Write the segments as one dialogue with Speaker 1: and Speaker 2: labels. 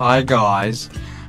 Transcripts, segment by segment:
Speaker 1: Hi guys.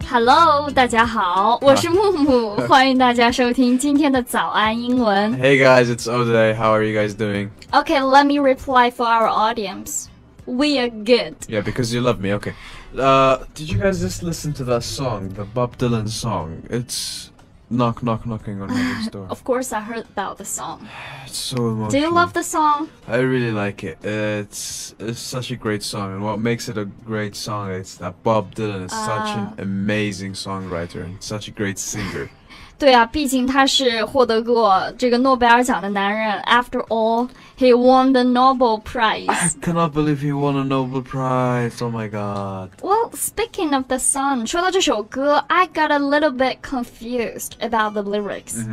Speaker 2: Hello， 大家好，我是木木，欢迎大家收听今天的早安英文。
Speaker 1: Hey guys, it's Ode. How are you guys doing?
Speaker 2: Okay, let me reply for our audience. We are good.
Speaker 1: Yeah, because you love me. Okay. Did you guys just listen to that song, the Bob Dylan song? It's knock knock knocking on heaven's door.
Speaker 2: Of course, I heard about the song.
Speaker 1: It's so emotional.
Speaker 2: Do you love the song?
Speaker 1: I really like it. It's such a great song, and what makes it a great song is that Bob Dylan is such an amazing songwriter and such a great singer.
Speaker 2: 对啊，毕竟他是获得过这个诺贝尔奖的男人。After all, he won the Nobel Prize.
Speaker 1: I cannot believe he won a Nobel Prize. Oh my god.
Speaker 2: Well, speaking of the song, 说到这首歌 I got a little bit confused about the lyrics.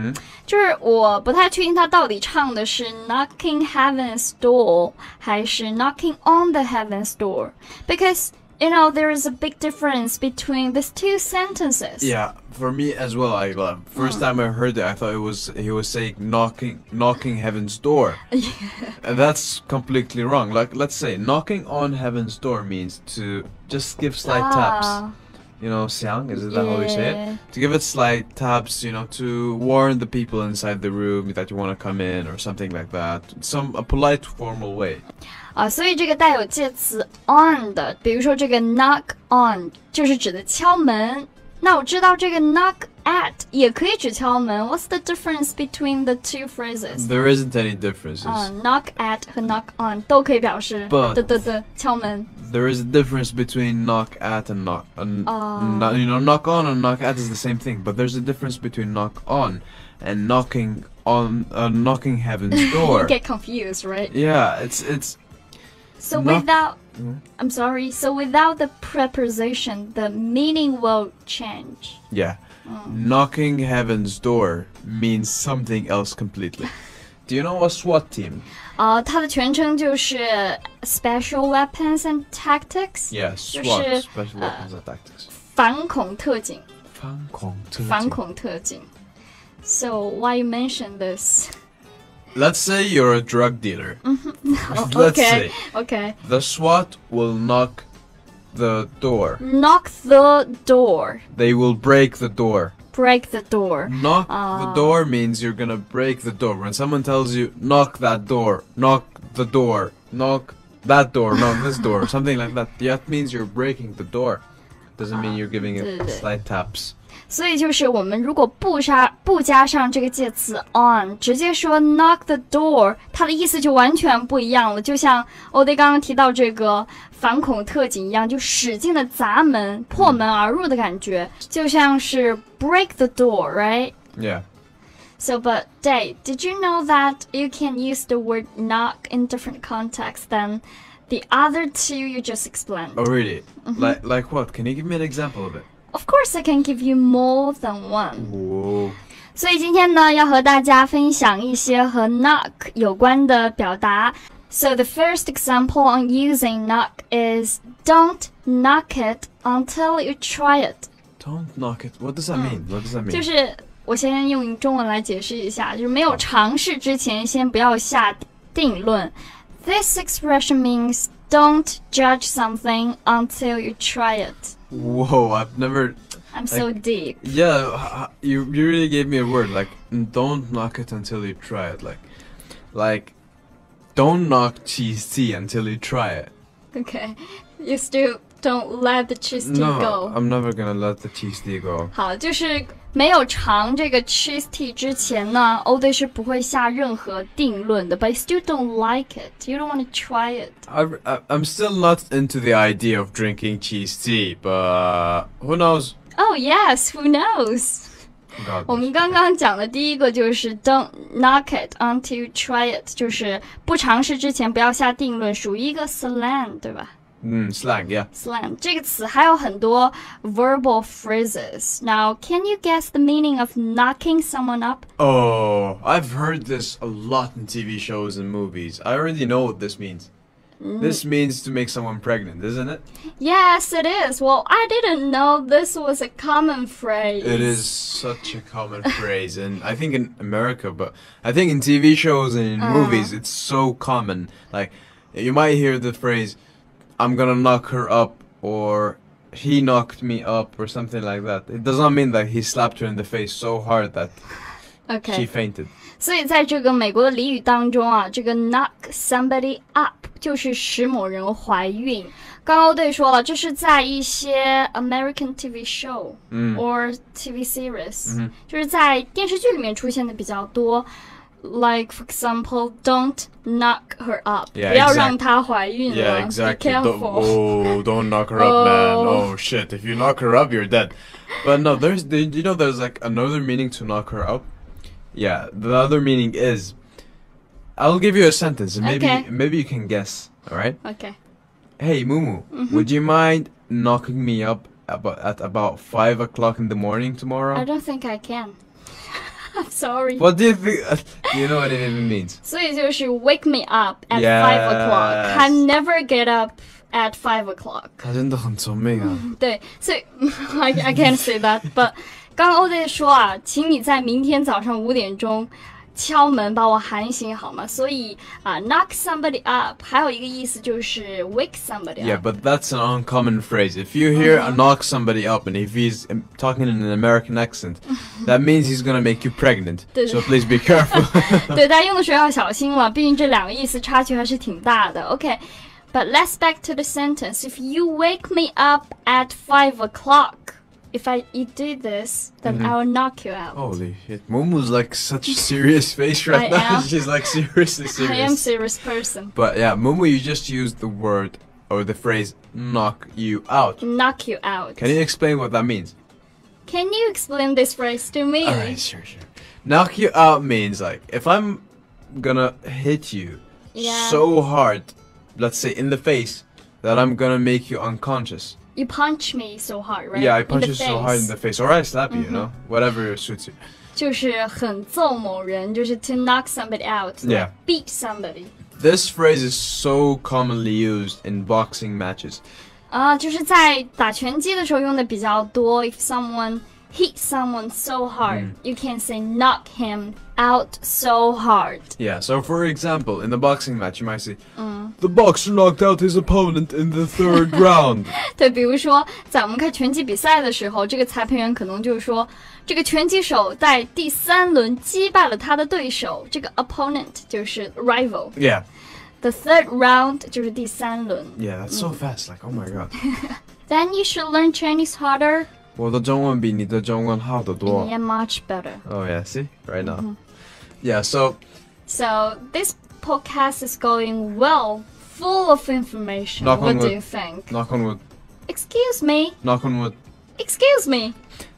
Speaker 2: 就是我不太确定他到底唱的是 knocking heaven's door 还是 knocking on the heaven's door. Because, you know, there is a big difference between these two sentences.
Speaker 1: Yeah, for me as well. First time I heard it, I thought he was saying knocking heaven's door. And that's completely wrong. Like, let's say knocking on heaven's door means to just give slight taps. You know, xiang, is that how we say it? To give it slight taps, you know, to warn the people inside the room that you want to come in or something like that. A polite, formal way.
Speaker 2: 所以这个带有介词 on 的，比如说这个 knock on 就是指的敲门。那我知道这个 knock at 也可以指敲门。What's the difference between the two phrases?
Speaker 1: There isn't any differences.
Speaker 2: Knock at 和 knock on 都可以表示的敲门。
Speaker 1: There is a difference between knock at and knock. You know, knock on and knock at is the same thing, but there's a difference between knock on and knocking on knocking heaven's door.
Speaker 2: You get confused, right?
Speaker 1: Yeah, it's.
Speaker 2: So without the preposition, the meaning will change.
Speaker 1: Yeah. Knocking heaven's door means something else completely. Do you know a SWAT team?
Speaker 2: 它的全称就是 Special Weapons and Tactics.
Speaker 1: Yeah, SWAT, Special Weapons and Tactics.
Speaker 2: 反恐特警。
Speaker 1: 反恐特警。
Speaker 2: So why you mention this?
Speaker 1: Let's say you're a drug dealer. Let's say.
Speaker 2: Okay.
Speaker 1: The SWAT will knock the door.
Speaker 2: Knock the door.
Speaker 1: They will break the door.
Speaker 2: Break the door.
Speaker 1: Knock the door means you're gonna break the door. When someone tells you, knock that door, knock the door, knock that door, knock this door, something like that, that means you're breaking the door. Doesn't mean you're giving it slight taps.
Speaker 2: 所以就是我们如果不加上这个介词 on， 直接说 knock the door， 它的意思就完全不一样了。就像欧弟刚刚提到这个反恐特警一样，就使劲的砸门，破门而入的感觉，就像是 break the door, right?
Speaker 1: Yeah.
Speaker 2: So, but Dave, did you know that you can use the word knock in different contexts than the other two you just explained?
Speaker 1: Oh, really? Like what? Can you give me an example of it?
Speaker 2: Of course, I can give you more than one.
Speaker 1: Whoa.
Speaker 2: 所以今天呢，要和大家分享一些和 knock 有关的表达。So the first example on using knock is don't knock it until you try it.
Speaker 1: Don't knock it. What does that mean? What does that mean?
Speaker 2: 就是我先用中文来解释一下，就是没有尝试之前，先不要下定论。This expression means don't judge something until you try it.
Speaker 1: Whoa, I've never.
Speaker 2: I'm so deep.
Speaker 1: Yeah, you really gave me a word like don't knock it until you try it. Like don't knock cheese tea until you try it.
Speaker 2: Okay, you still don't let the cheese tea go.
Speaker 1: No, I'm never gonna let the cheese tea go.
Speaker 2: 好，就是没有尝这个 cheese tea 之前呢，欧队是不会下任何定论的。But you still don't like it. You don't want to try it.
Speaker 1: I'm still not into the idea of drinking cheese tea, but who knows?
Speaker 2: Oh yes, who knows? 我们刚刚讲的第一个就是 don't knock it until you try it， 就是不尝试之前不要下定论，属于一个 slang， 对吧
Speaker 1: ？Slang, yeah.
Speaker 2: Slang 这个词还有很多 verbal phrases. Now, can you guess the meaning of knocking someone up?
Speaker 1: Oh, I've heard this a lot in TV shows and movies. I already know what this means. This means to make someone pregnant, isn't it?
Speaker 2: Yes, it is. Well, I didn't know this was a common phrase.
Speaker 1: It is such a common phrase, and I think in America, but I think in TV shows and in movies, it's so common. Like, you might hear the phrase, I'm gonna knock her up, or he knocked me up or something like that. It does not mean that he slapped her in the face so hard that she fainted.
Speaker 2: 所以在这个美国的俚语当中啊，这个 knock somebody up 就是使某人怀孕。刚刚对说了，这是在一些 American TV show or TV series，就是在电视剧里面出现的比较多。Like for example, don't knock her up. 不要让她怀孕了。
Speaker 1: Yeah, exactly.
Speaker 2: Be careful.
Speaker 1: Don't knock her up, man. Oh shit! If you knock her up, you're dead. But no, there's like another meaning to knock her up. Yeah, the other meaning is, I'll give you a sentence and maybe you can guess. All right?
Speaker 2: Okay.
Speaker 1: Hey, Mumu, would you mind knocking me up at about 5 o'clock in the morning tomorrow?
Speaker 2: I don't think I can. I'm sorry.
Speaker 1: What do you think? Do you know what it even means?
Speaker 2: 所以就是 wake me up at 5 o'clock. I never get up at 5 o'clock.
Speaker 1: 他真的很聪明啊。
Speaker 2: 对，所以 I can't say that. But 刚刚 Ode 说啊，请你在明天早上5点钟敲门把我喊醒好吗？所以knock somebody up 还有一个意思就是 wake somebody
Speaker 1: Yeah,
Speaker 2: up.
Speaker 1: but that's an uncommon phrase. If you hear knock somebody up and if he's talking in an American accent, that means he's gonna make you pregnant. So please be careful.
Speaker 2: 对，大家用的时候要小心了，毕竟这两个意思差距还是挺大的。Okay, but let's back to the sentence. If you wake me up at 5 o'clock.If you do this, then I will knock you out.
Speaker 1: Holy shit. Mumu's like such a serious face right now. She's like seriously serious.
Speaker 2: I am a serious person.
Speaker 1: But yeah, Mumu, you just used the word or the phrase knock you out.
Speaker 2: Knock you out.
Speaker 1: Can you explain what that means?
Speaker 2: Can you explain this phrase to me?
Speaker 1: Alright, sure. Knock you out means like if I'm gonna hit you so hard, let's say in the face, that I'm gonna make you unconscious.You punch
Speaker 2: me so hard, right?
Speaker 1: Yeah, I punch you so hard in the face. Or I slap you, you know? Whatever suits you.
Speaker 2: 就是狠揍某人，就是 to knock somebody out, like beat somebody.
Speaker 1: This phrase is so commonly used in boxing matches.
Speaker 2: 就是在打拳击的时候用的比较多。If someone hit someone so hard, you can say knock him out so hard.
Speaker 1: Yeah, so for example, in the boxing match, you might say, the boxer knocked out his opponent in the 3rd round.
Speaker 2: 对，比如说在我们看拳击比赛的时候，这个裁判员可能就说，这个拳击手在第3轮击败了他的对手。这个 opponent 就是 rival.
Speaker 1: Yeah.
Speaker 2: The 3rd round 就是第3轮。
Speaker 1: Yeah, that's so fast. Like, oh my god.
Speaker 2: Then you should learn Chinese harder.
Speaker 1: 我的中文比你的中文好得多。
Speaker 2: Yeah, much better.
Speaker 1: Oh yeah, see? Right now. Yeah, so
Speaker 2: this podcast is going well, full of information. What do you think?
Speaker 1: Knock on wood.
Speaker 2: Excuse me.
Speaker 1: Knock on wood.
Speaker 2: Excuse me.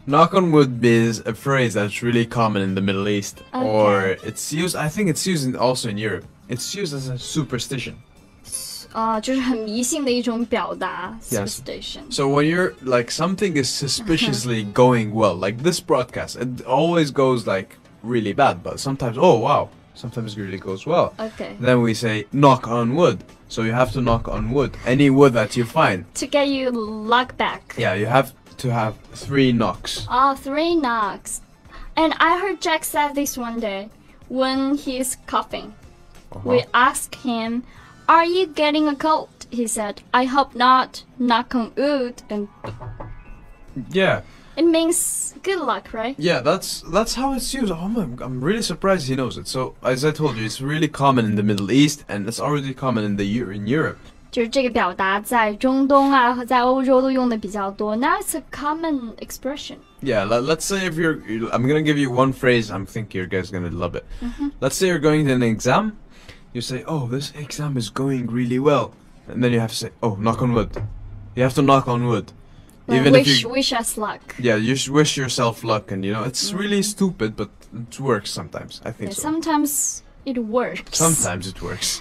Speaker 1: Knock on wood is a phrase that's really common in the Middle East.
Speaker 2: Okay.
Speaker 1: Or it's used, I think it's used also in Europe. It's used as a superstition.
Speaker 2: 就是很迷信的一种表达 superstition.
Speaker 1: So when you're like something is suspiciously going well, like this broadcast, it always goes like really bad, but sometimes, oh wow, sometimes it really goes well.
Speaker 2: Okay.
Speaker 1: Then we say knock on wood. So you have to knock on wood, any wood that you find.
Speaker 2: To get you luck back.
Speaker 1: Yeah, you have to have 3 knocks.
Speaker 2: 3 knocks. And I heard Jack said this one day when he's coughing. We asked him, are you getting a cold? He said, I hope not. Knock on wood. And
Speaker 1: yeah.
Speaker 2: It means good luck, right?
Speaker 1: Yeah, that's how it's used. I'm really surprised he knows it. So, as I told you, it's really common in the Middle East, and it's already common in Europe.
Speaker 2: 就是这个表达在中东啊和在欧洲都用的比较多。Now it's a common expression.
Speaker 1: Yeah, let's say if I'm gonna give you one phrase. I think you guys are gonna love it. Let's say you're going to an exam. You say, oh, this exam is going really well. And then you have to say, oh, knock on wood. You have to knock on wood.
Speaker 2: Even if you wish us luck.
Speaker 1: Yeah, you should wish yourself luck. And, you know, it's really stupid, but it works sometimes. I think so.
Speaker 2: Sometimes it works.
Speaker 1: Sometimes it works.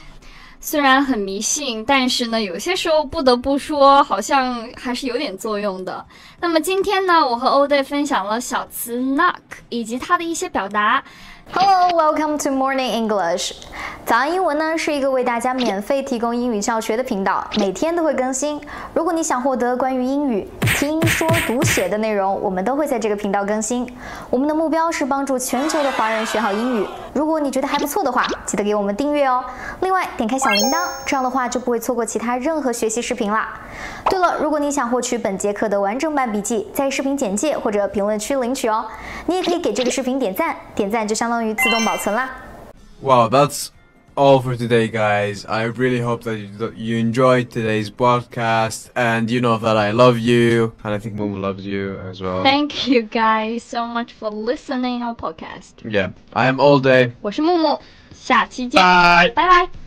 Speaker 2: 虽然很迷信，但是呢，有些时候不得不说，好像还是有点作用的。那么今天呢，我和欧队分享了小词 knock 以及它的一些表达。
Speaker 3: Hello, welcome to Morning English. 早安英文呢是一个为大家免费提供英语教学的频道，每天都会更新。如果你想获得关于英语听说读写的内容，我们都会在这个频道更新。我们的目标是帮助全球的华人学好英语。如果你觉得还不错的话，记得给我们订阅哦。另外，点开小铃铛，这样的话就不会错过其他任何学习视频啦。对了，如果你想获取本节课的完整版笔记，在视频简介或者评论区领取哦。你也可以给这个视频点赞，点赞就相当于自动保存啦。
Speaker 1: Wow, that's all for today, guys. I really hope that you enjoyed today's podcast, and you know that I love you, and I think Momo loves you as well.
Speaker 2: Thank you guys so much for listening our podcast.
Speaker 1: Yeah, I am all day.
Speaker 2: 我是木木，下期见，
Speaker 1: Bye.
Speaker 2: 拜拜。